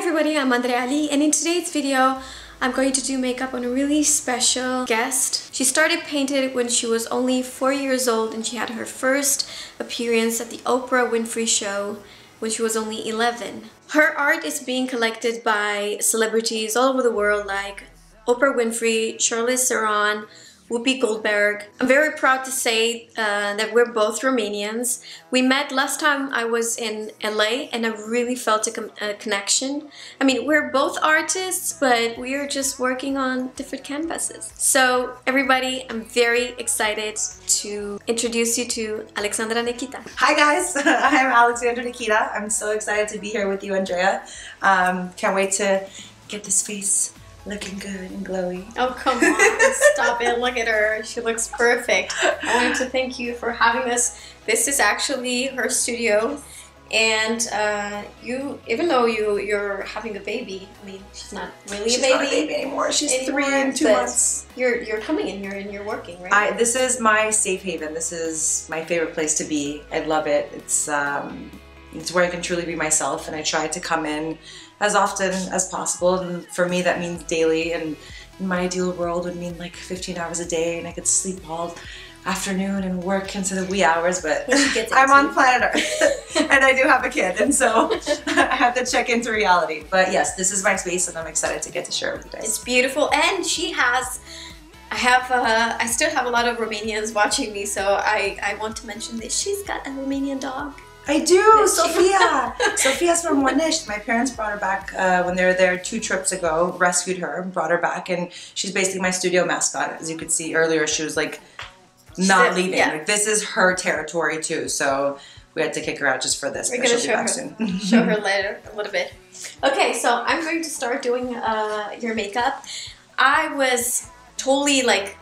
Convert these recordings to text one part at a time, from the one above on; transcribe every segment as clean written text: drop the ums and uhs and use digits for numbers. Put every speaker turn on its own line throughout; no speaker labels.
everybody, I'm Andreea, and in today's video I'm going to do makeup on a really special guest. She started painting when she was only 4 years old, and she had her first appearance at the Oprah Winfrey show when she was only 11. Her art is being collected by celebrities all over the world like Oprah Winfrey, Charlize Theron, Whoopi Goldberg. I'm very proud to say that we're both Romanians. We met last time I was in LA and I really felt a connection. I mean, we're both artists, but we are just working on different canvases. So everybody, I'm very excited to introduce you to Alexandra Nechita.
Hi guys, I'm Alexandra Nechita. I'm so excited to be here with you, Andrea. Can't wait to get this face looking good and glowy.
Oh, come on. Stop it. Look at her. She looks perfect. I wanted to thank you for having us. This is actually her studio. And even though you're having a baby, I mean, she's not really a baby.
She's not a baby anymore. She's 3 and 2 months.
You're coming in here and you're working, right?
This is my safe haven. This is my favorite place to be. I love it. It's where I can truly be myself, and I try to come in as often as possible, and for me that means daily, and in my ideal world would mean like 15 hours a day, and I could sleep all afternoon and work into the wee hours, but I'm on planet Earth and I do have a kid, and so I have to check into reality. But yes, this is my space and I'm excited to get to share it with you guys.
It's beautiful, and she has I still have a lot of Romanians watching me, so I want to mention that she's got a Romanian dog.
I do, Sophia! Sophia's from Onești. My parents brought her back when they were there 2 trips ago, rescued her, brought her back, and she's basically my studio mascot. As you could see earlier, she was like not leaving. Yeah. Like, this is her territory too, so we had to kick her out just for this.
We're going to show her later a little bit. Okay, so I'm going to start doing your makeup. I was totally like,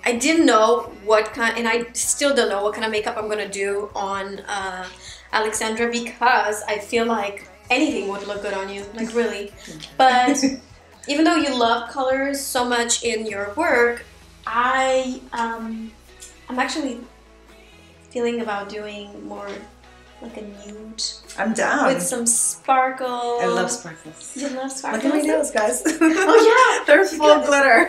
I didn't know what kind, and I still don't know what kind of makeup I'm going to do on Alexandra, because I feel like anything would look good on you, like really. But even though you love colors so much in your work, I'm actually feeling about doing more like a nude.
I'm down.
With some sparkle.
I love sparkles.
You love sparkles?
Look at my nails, guys.
Oh yeah!
They're full glitter.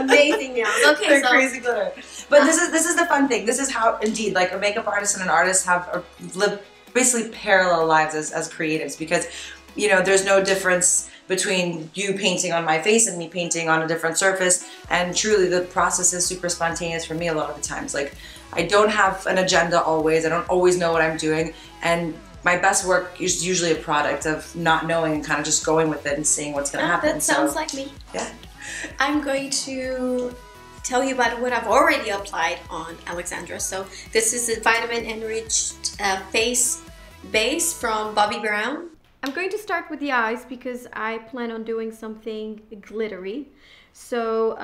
Amazing nails. Okay,
they're crazy glitter. But this is the fun thing. This is how, indeed, like a makeup artist and an artist have lived basically parallel lives as creatives, because, you know, there's no difference between you painting on my face and me painting on a different surface, and truly the process is super spontaneous for me a lot of the times. Like, I don't have an agenda always, I don't always know what I'm doing, and my best work is usually a product of not knowing and kind of just going with it and seeing what's going to happen.
That sounds like me.
Yeah.
I'm going to tell you about what I've already applied on Alexandra. So this is a vitamin enriched face base from Bobbi Brown. I'm going to start with the eyes because I plan on doing something glittery. So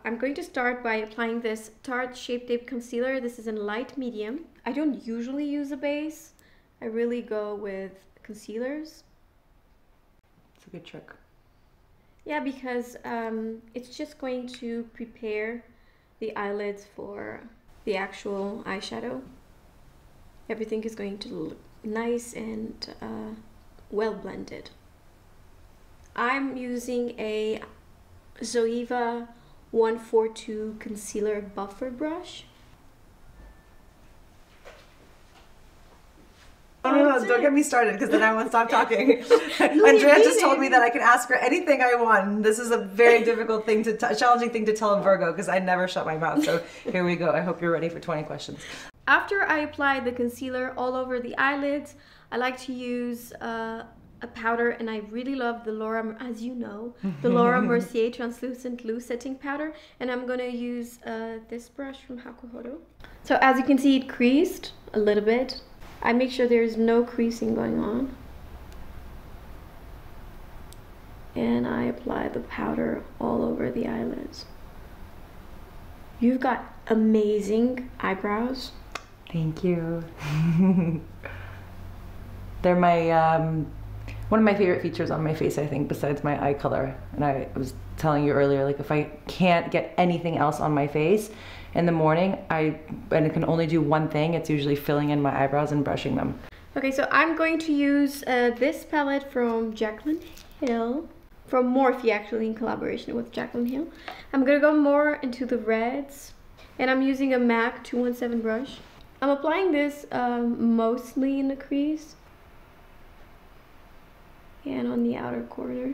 I'm going to start by applying this Tarte Shape Tape Concealer. This is in light medium. I don't usually use a base. I really go with concealers.
It's a good trick.
Yeah, because it's just going to prepare the eyelids for the actual eyeshadow. Everything is going to look nice and well blended. I'm using a Zoeva 142 concealer buffer brush.
No, don't get me started, because then I won't stop talking. Andrea just told me that I can ask her anything I want. This is a very difficult thing challenging thing to tell a Virgo, because I never shut my mouth. So here we go. I hope you're ready for 20 questions.
After I apply the concealer all over the eyelids, I like to use a powder, and I really love the Laura, as you know, the Laura Mercier Translucent Loose Setting Powder, and I'm gonna use this brush from Hakuhodo. So as you can see, it creased a little bit. I make sure there's no creasing going on, and I apply the powder all over the eyelids. You've got amazing eyebrows.
Thank you. They're my one of my favorite features on my face, I think, besides my eye color. And I was telling you earlier, like, if I can't get anything else on my face in the morning, and I can only do one thing, it's usually filling in my eyebrows and brushing them.
Okay, so I'm going to use this palette from Jaclyn Hill. From Morphe, actually, in collaboration with Jaclyn Hill. I'm gonna go more into the reds. And I'm using a MAC 217 brush. I'm applying this mostly in the crease. And on the outer corner.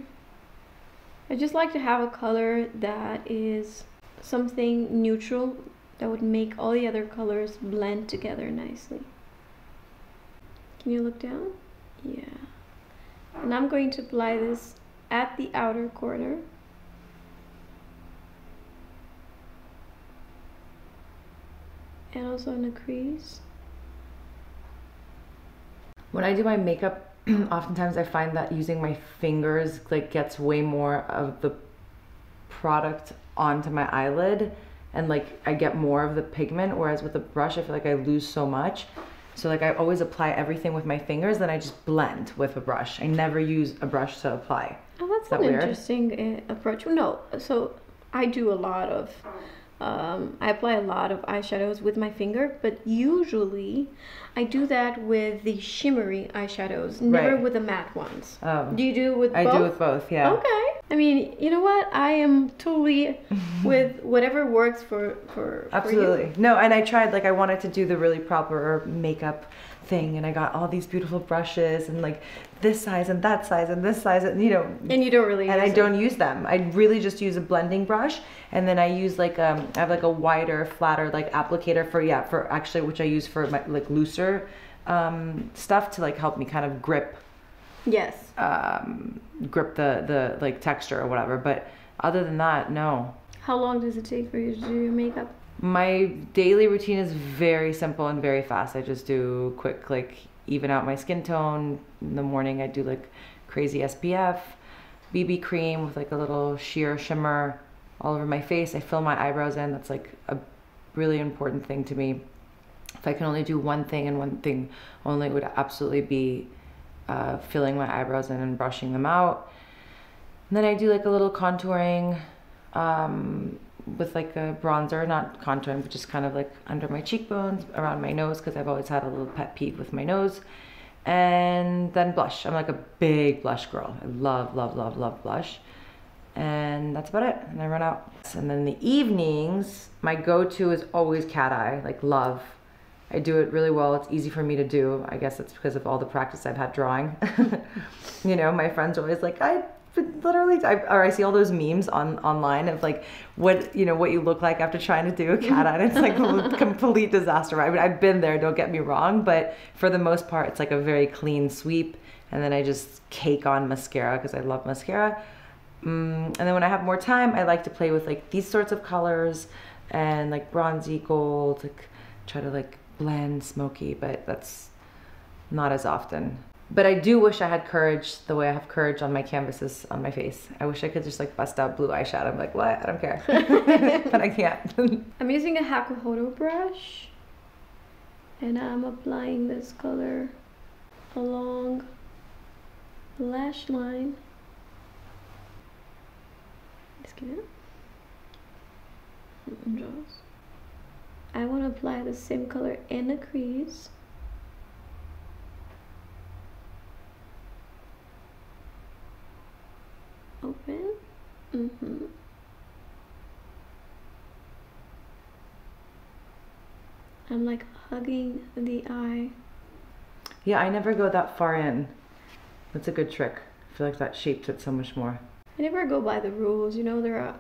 I just like to have a color that is something neutral that would make all the other colors blend together nicely. Can you look down? Yeah. And I'm going to apply this at the outer corner. And also in the crease.
When I do my makeup, oftentimes I find that using my fingers like gets way more of the product onto my eyelid, and like I get more of the pigment, whereas with a brush I feel like I lose so much. So like I always apply everything with my fingers, then I just blend with a brush. I never use a brush to apply.
Oh, that's an interesting approach. No, so I do a lot of, I apply a lot of eyeshadows with my finger, but usually I do that with the shimmery eyeshadows, never with the matte ones. Do you do it with both?
I do with both, yeah.
Okay. I mean, you know what? I am totally with whatever works for
Absolutely.
you.
No, and I tried, like I wanted to do the really proper makeup thing, and I got all these beautiful brushes and like this size and that size and this size, and you know.
And you don't really use
I don't use them. I really just use a blending brush, and then I use like I have like a wider, flatter like applicator for actually, which I use for my like looser stuff to like help me kind of grip.
Yes.
Grip the like texture or whatever, but other than that, no.
How long does it take for you to do your makeup?
My daily routine is very simple and very fast. I just do quick, like even out my skin tone. In the morning I do like crazy SPF, BB cream with like a little sheer shimmer all over my face. I fill my eyebrows in. That's like a really important thing to me. If I can only do one thing and one thing only, it would absolutely be filling my eyebrows in and brushing them out. And then I do like a little contouring with like a bronzer, not contouring, but just kind of like under my cheekbones, around my nose, because I've always had a little pet peeve with my nose. And then blush. I'm like a big blush girl. I love, love, love, love blush. And that's about it. And I run out. And then the evenings, my go-to is always cat eye, like love. I do it really well. It's easy for me to do. I guess it's because of all the practice I've had drawing. You know, my friends are always like, I see all those memes online of like what you look like after trying to do a cat eye. And it's like a complete disaster. I mean, I've been there, don't get me wrong, but for the most part, it's like a very clean sweep. And then I just cake on mascara because I love mascara. And then when I have more time, I like to play with like these sorts of colors and like bronzy gold, like try to like blend smoky, but that's not as often. But I do wish I had courage the way I have courage on my canvases on my face. I wish I could just like bust out blue eyeshadow. I'm like, what? I don't care. But I can't. I'm
using a Hakuhodo brush, and I'm applying this color along the lash line. Just get it. I want to apply the same color in the crease. Open. I'm like hugging the eye.
Yeah, I never go that far in. That's a good trick. I feel like that shapes it so much more.
I never go by the rules. You know, there are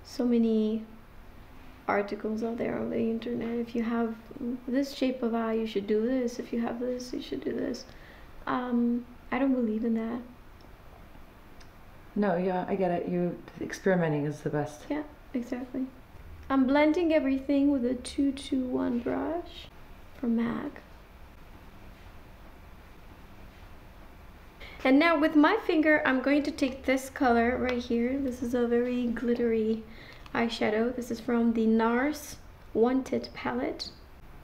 so many articles out there on the internet. If you have this shape of eye, you should do this. If you have this, you should do this. I don't believe in that.
No, yeah, I get it. Experimenting is the best.
Yeah, exactly. I'm blending everything with a 221 brush from MAC. And now with my finger, I'm going to take this color right here. This is a very glittery eyeshadow. This is from the NARS Wanted palette.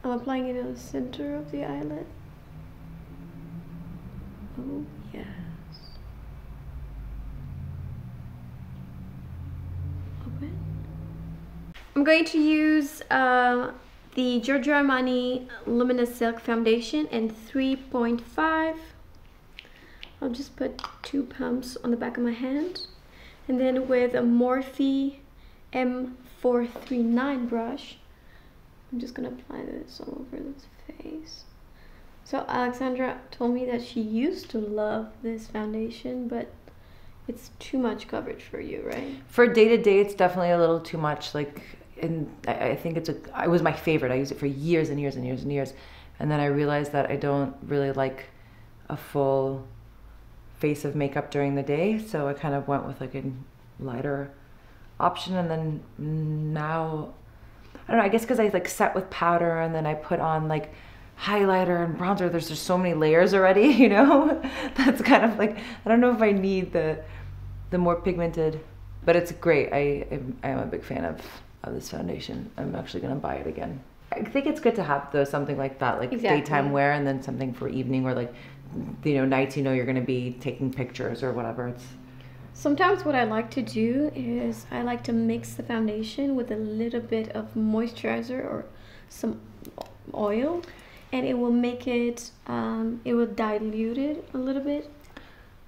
I'm applying it in the center of the eyelid. Oh, yes. Open. I'm going to use the the Giorgio Armani Luminous Silk Foundation in 3.5. I'll just put 2 pumps on the back of my hand. And then with a Morphe M439 brush, I'm just gonna apply this all over this face. So Alexandra told me that she used to love this foundation, but it's too much coverage for you, right?
For day to day, it's definitely a little too much. Like, and I think it was my favorite. I used it for years and years and years and years. And then I realized that I don't really like a full face of makeup during the day. So I kind of went with like a lighter option. And then now, I don't know, I guess because I like set with powder and then I put on like highlighter and bronzer. There's just so many layers already, you know? That's kind of like, I don't know if I need the more pigmented, but it's great. I am a big fan of this foundation. I'm actually gonna buy it again. I think it's good to have though something like that, like daytime wear, and then something for evening or like, you know, nights you know you're gonna be taking pictures or whatever. It's
sometimes what I like to do is I like to mix the foundation with a little bit of moisturizer or some oil, and it will make it, it will dilute it a little bit.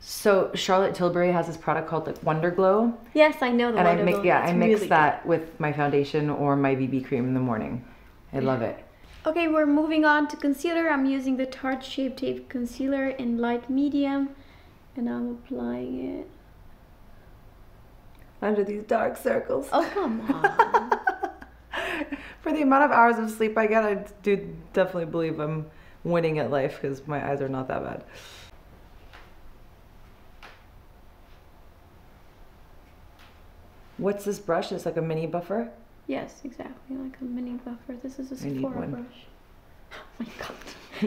So
Charlotte Tilbury has this product called like Wonder Glow.
Yes, I know the Wonder Glow.
Yeah, I mix that with my foundation or my BB cream in the morning. I love it.
Okay, we're moving on to concealer. I'm using the Tarte Shape Tape Concealer in light medium, and I'm applying it
under these dark circles.
Oh, come on.
For the amount of hours of sleep I get, I do definitely believe I'm winning at life because my eyes are not that bad. What's this brush? It's like a mini buffer?
Yes, exactly, like a mini buffer. This is a Sephora brush. Oh my god.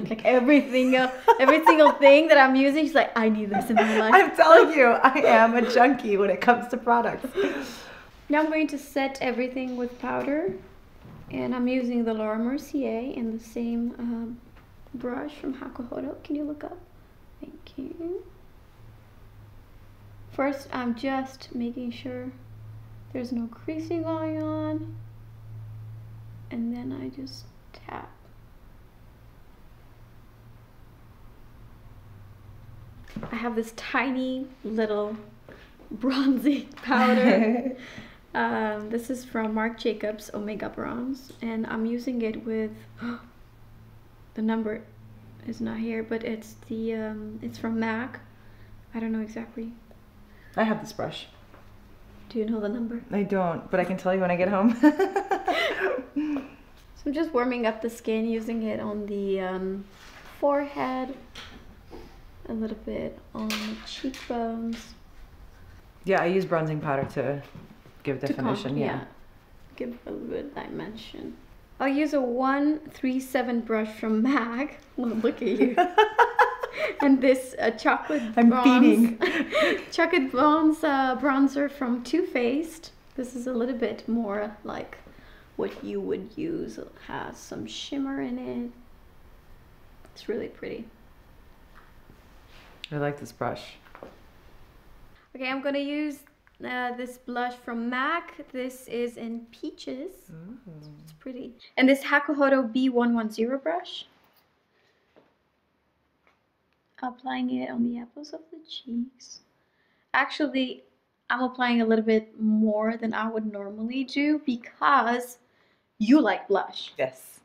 Like every single thing that I'm using, she's like, I need this in my life.
I'm telling you, I am a junkie when it comes to products.
Now I'm going to set everything with powder. And I'm using the Laura Mercier in the same brush from Hakuhodo. Can you look up? Thank you. First, I'm just making sure there's no creasing going on. And then I just tap. I have this tiny little bronzing powder. This is from Marc Jacobs Omega Bronze, and I'm using it with the number is not here, but it's the it's from MAC. I don't know exactly.
I have this brush.
Do you know the number?
I don't, but I can tell you when I get home.
So I'm just warming up the skin, using it on the forehead, a little bit on the cheekbones.
Yeah, I use bronzing powder to give definition. Yeah.
Give a little bit of dimension. I'll use a 137 brush from MAC. Well, look at you. And this chocolate bronze. Chocolate bronze bronzer from Too Faced. This is a little bit more like what you would use. It has some shimmer in it. It's really pretty.
I like this brush.
Okay, I'm gonna use this blush from MAC. This is in Peaches. It's pretty. And this Hakuhodo B110 brush. Applying it on the apples of the cheeks. Actually, I'm applying a little bit more than I would normally do because you like blush.
Yes,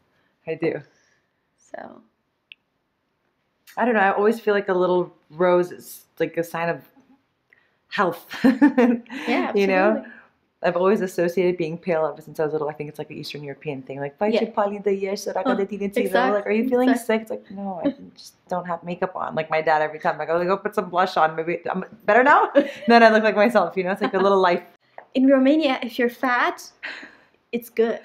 I do.
So.
I don't know, I always feel like a little rose is like a sign of health.
Yeah, absolutely.
You know, I've always associated being pale ever since I was little. I think it's like an Eastern European thing. Like, like, are you feeling sick? It's like, no, I just don't have makeup on. Like my dad, every time I go put some blush on, maybe I'm better now. Then I look like myself, you know, it's like a little life.
In Romania, if you're fat, it's good.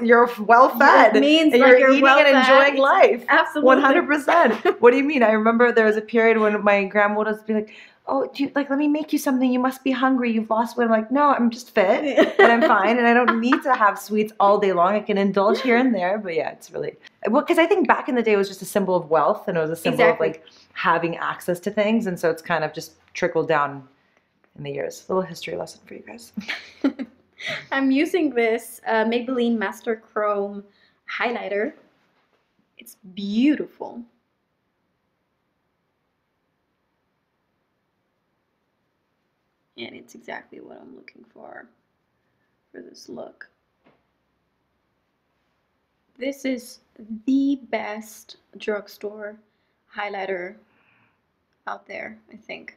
You're well fed.
It means
and
like
you're eating and enjoying life.
Absolutely.
100%. What do you mean? I remember there was a period when my grandma would be like, oh, let me make you something. You must be hungry. You've lost weight. I'm like, no, I'm just fit and I'm fine. And I don't need to have sweets all day long. I can indulge here and there. But yeah, it's really, well, because I think back in the day it was just a symbol of wealth and it was a symbol of like having access to things. And so it's kind of just trickled down in the years. A little history lesson for you guys.
I'm using this Maybelline Master Chrome highlighter. It's beautiful. And it's exactly what I'm looking for this look. This is the best drugstore highlighter out there, I think.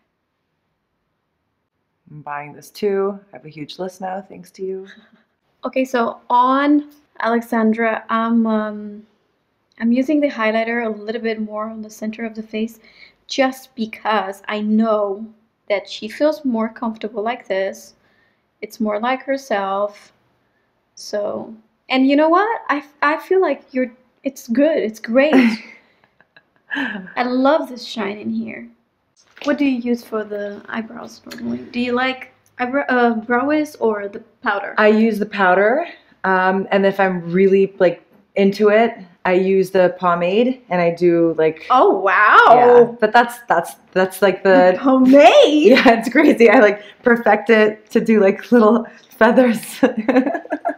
I'm buying this too. I have a huge list now, thanks to you.
Okay, so on Alexandra, I'm using the highlighter a little bit more on the center of the face just because I know that she feels more comfortable like this. It's more like herself. So, and you know what? I feel like it's good. It's great. I love this shine in here. What do you use for the eyebrows normally? Do you like browies or the powder?
I use the powder, and if I'm really like into it, I use the pomade, and I do like.
Oh wow!
Yeah, but that's like the
pomade.
Yeah, it's crazy. I like perfect it to do like little feathers.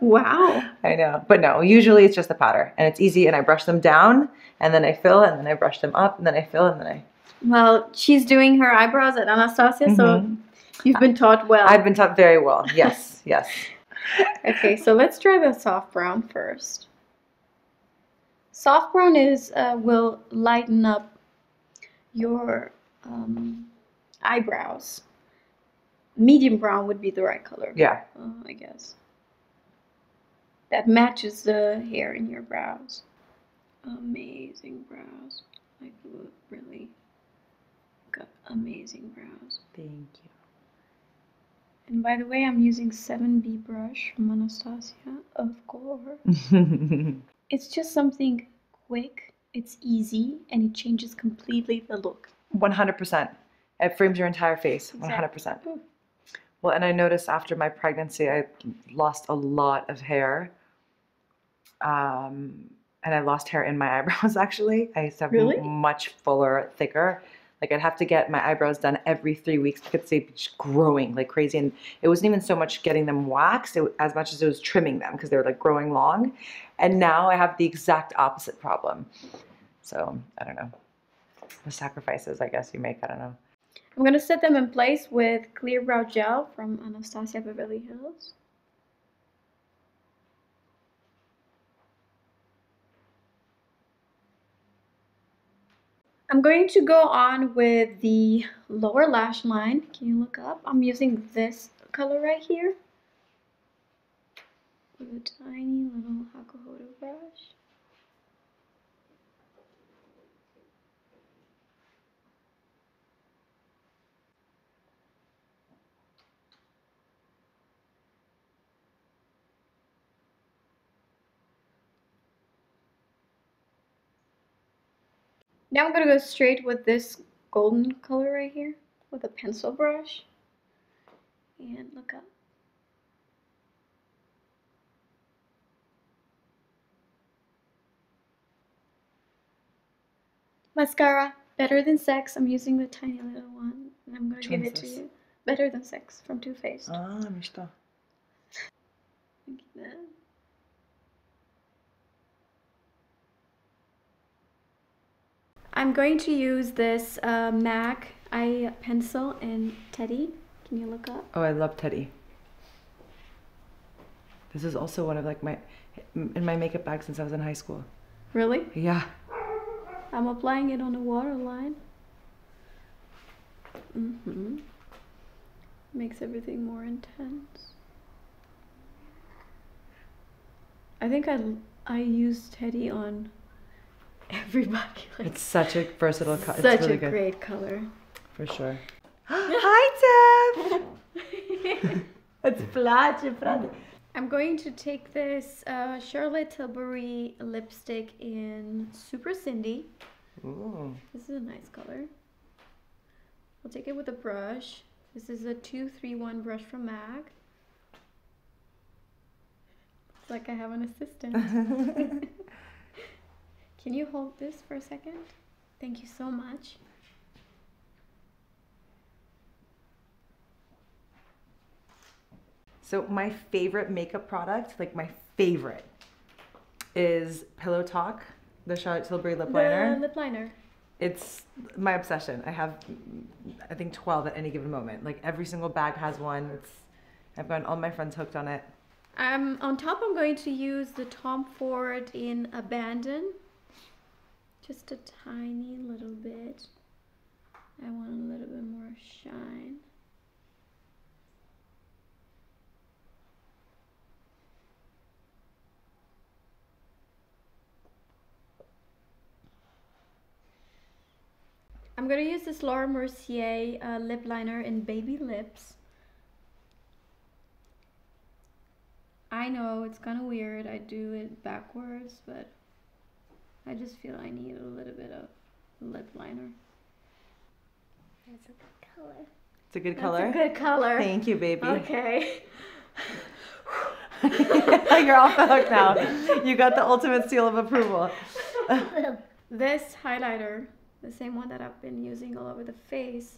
Wow.
I know, but no. Usually it's just the powder, and it's easy. And I brush them down, and then I fill, and then I brush them up, and then I fill, and then I.
Well, she's doing her eyebrows at Anastasia, so you've been taught well.
I've been taught very well. Yes, yes.
Okay, so let's try the soft brown first. Soft brown will lighten up your eyebrows. Medium brown would be the right color.
Yeah.
I guess. That matches the hair in your brows. Amazing brows. Like, really got amazing brows.
Thank you.
And by the way, I'm using 7B brush from Anastasia, of course. It's just something quick, it's easy, and it changes completely the look.
100%. It frames your entire face. 100%.
Exactly.
Well, and I noticed after my pregnancy, I lost a lot of hair. And I lost hair in my eyebrows, actually. I used to have much fuller, thicker. Like, I'd have to get my eyebrows done every 3 weeks because they'd be just growing like crazy. And it wasn't even so much getting them waxed as much as it was trimming them because they were like growing long. And now I have the exact opposite problem. So, I don't know. The sacrifices, I guess, you make. I don't know.
I'm going to set them in place with Clear Brow Gel from Anastasia Beverly Hills. I'm going to go on with the lower lash line. Can you look up? I'm using this color right here with a tiny little Hakuhodo brush. Now I'm going to go straight with this golden color right here with a pencil brush. And look up. Mascara, Better Than Sex. I'm using the tiny little one. And I'm going to give it to you. Better Than Sex from Too Faced.
Ah, mișto.
Look at that. I'm going to use this MAC eye pencil in Teddy. Can you look up?
Oh, I love Teddy. This is also one of like in my makeup bag since I was in high school.
Really?
Yeah.
I'm applying it on the waterline. Makes everything more intense. I think I used Teddy on everybody. Like,
it's such a versatile color.
Such
it's really
a great color.
For sure. Hi, Deb!
It's flat. I'm going to take this Charlotte Tilbury lipstick in Super Cindy.
Ooh.
This is a nice color. I'll take it with a brush. This is a 231 brush from MAC. It's like I have an assistant. Can you hold this for a second? Thank you so much.
So So my favorite makeup product, like my favorite, is Pillow Talk, the Charlotte Tilbury lip liner.
The lip liner.
It's my obsession. I have, I think, 12 at any given moment. Like every single bag has one. I've gotten all my friends hooked on it.
On top, I'm going to use the Tom Ford in Abandon. Just a tiny little bit. I want a little bit more shine. I'm going to use this Laura Mercier lip liner in Baby Lips. I know it's kind of weird, I do it backwards, but I just feel I need a little bit of lip liner.
That's a good color.
It's a good color?
That's a good color.
Thank you, baby.
Okay.
You're off the hook now. You got the ultimate seal of approval.
This highlighter, the same one that I've been using all over the face,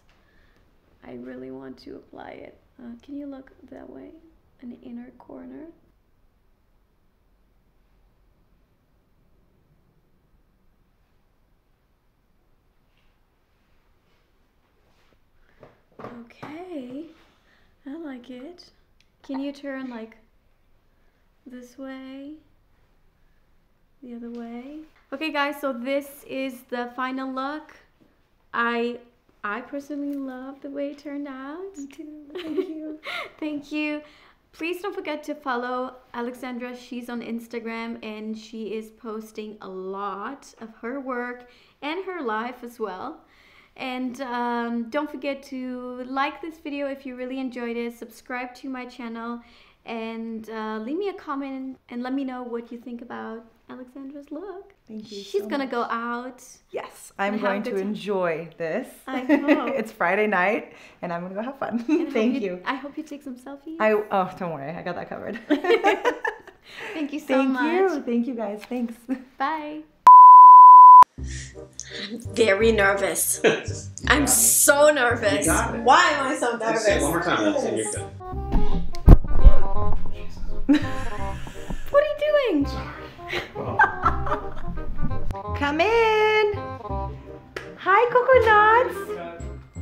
I really want to apply it. Can you look that way in the inner corner? Okay, I like it. Can you turn like this way, the other way? Okay guys, so this is the final look. I personally love the way it turned out.
Me too. Thank you.
Thank you. Please don't forget to follow Alexandra. She's on Instagram and she is posting a lot of her work and her life as well. And don't forget to like this video if you really enjoyed it, subscribe to my channel, and leave me a comment and let me know what you think about Alexandra's look.
Thank you.
She's gonna go out.
Yes, I'm going to enjoy this.
I hope.
It's Friday night, and I'm gonna go have fun.
And
Thank you.
I hope you take some selfies.
Oh, don't worry, I got that covered.
Thank you so much.
Thank you guys. Thanks.
Bye. Very nervous. I'm so nervous. Why am I so nervous?
Say it one more time, that's it, you're good.
What are you doing?
Come in! Hi, Coconuts!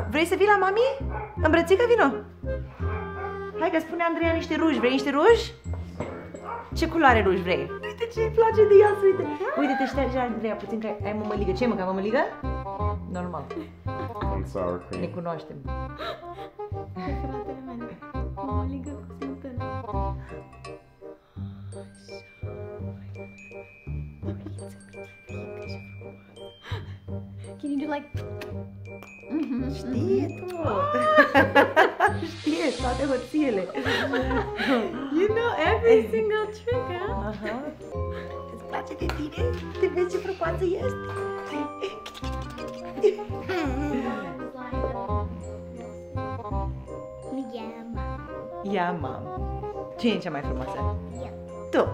Vrei să vii la mami? Îmbrățică, vino! Hai că spune Andreea niște ruji. Vrei niște ruji? Ce culoare ruji vrei? Uite ce îi place de ea, uite! Uite, te șterge Andreea puțin că ai mămăligă. Ce mânca, mămăligă? Normal.
And sour cream.
Ne cunoaștem.
Fratele meu, mămăligă cu smântână. Can you do like...
Știe tu! Știe toate hoțiele.
You know every single trick, huh?
Îți place de tine? Te vezi ce frumoasă ești?
Yeah, Mom.
Ia, mam. Cine e cea mai frumoasă?
Yeah.
Tu!